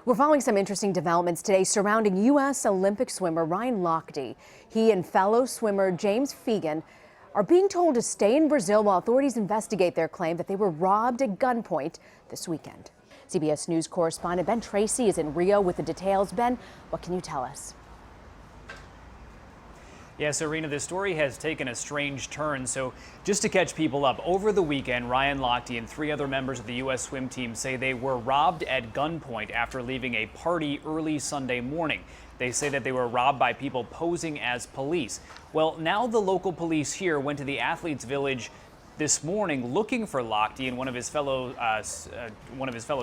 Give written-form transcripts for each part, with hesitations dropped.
We're following some interesting developments today surrounding U.S. Olympic swimmer Ryan Lochte. He and fellow swimmer James Fegan are being told to stay in Brazil while authorities investigate their claim that they were robbed at gunpoint this weekend. CBS News correspondent Ben Tracy is in Rio with the details. Ben, what can you tell us? Yes, Serena, the story has taken a strange turn. So just to catch people up, over the weekend, Ryan Lochte and three other members of the U.S. swim team say they were robbed at gunpoint after leaving a party early Sunday morning. They say that they were robbed by people posing as police. Well, now the local police here went to the athletes' village this morning looking for Lochte and one of his fellow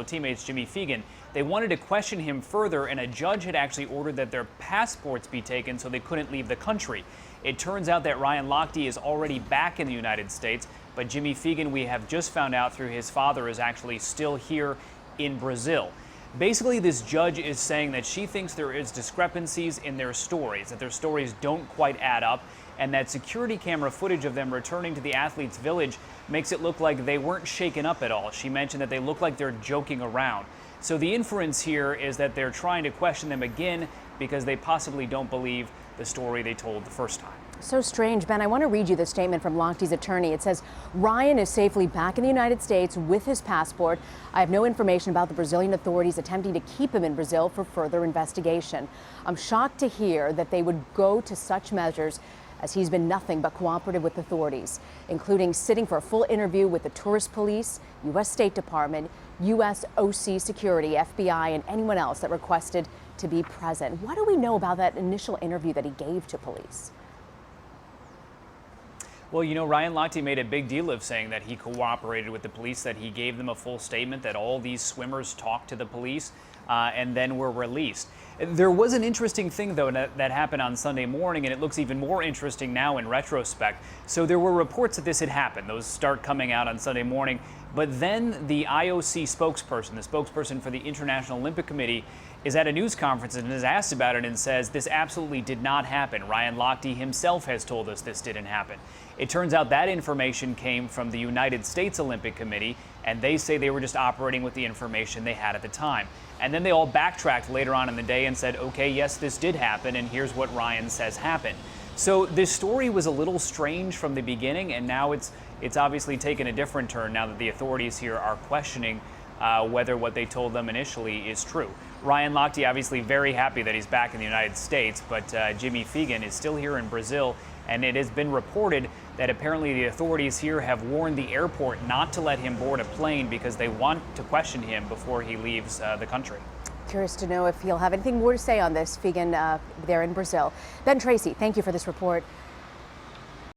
teammates, Jimmy Fegan. They wanted to question him further, and a judge had actually ordered that their passports be taken so they couldn't leave the country. It turns out that Ryan Lochte is already back in the United States, but Jimmy Fegan, we have just found out through his father, is actually still here in Brazil. Basically, this judge is saying that she thinks there is discrepancies in their stories, that their stories don't quite add up, and that security camera footage of them returning to the athletes' village makes it look like they weren't shaken up at all. She mentioned that they look like they're joking around. So the inference here is that they're trying to question them again because they possibly don't believe the story they told the first time. So strange, Ben. I want to read you the statement from Lochte's attorney. It says, Ryan is safely back in the United States with his passport. I have no information about the Brazilian authorities attempting to keep him in Brazil for further investigation. I'm shocked to hear that they would go to such measures, as he's been nothing but cooperative with authorities, including sitting for a full interview with the tourist police, U.S. State Department, U.S. OC Security, FBI, and anyone else that requested to be present. What do we know about that initial interview that he gave to police? Well, you know, Ryan Lochte made a big deal of saying that he cooperated with the police, that he gave them a full statement, that all these swimmers talked to the police and then were released. There was an interesting thing, though, that happened on Sunday morning, and it looks even more interesting now in retrospect. So there were reports that this had happened. Those start coming out on Sunday morning. But then the IOC spokesperson, the spokesperson for the International Olympic Committee, is at a news conference and is asked about it and says this absolutely did not happen. Ryan Lochte himself has told us this didn't happen. It turns out that information came from the United States Olympic Committee, and they say they were just operating with the information they had at the time. And then they all backtracked later on in the day and said, okay, yes, this did happen, and here's what Ryan says happened. So this story was a little strange from the beginning, and now it's obviously taken a different turn now that the authorities here are questioning whether what they told them initially is true. Ryan Lochte obviously very happy that he's back in the United States, but Jimmy Fegan is still here in Brazil, and it has been reported that apparently the authorities here have warned the airport not to let him board a plane because they want to question him before he leaves the country. Curious to know if he'll have anything more to say on this, Fegan, there in Brazil. Ben Tracy, thank you for this report.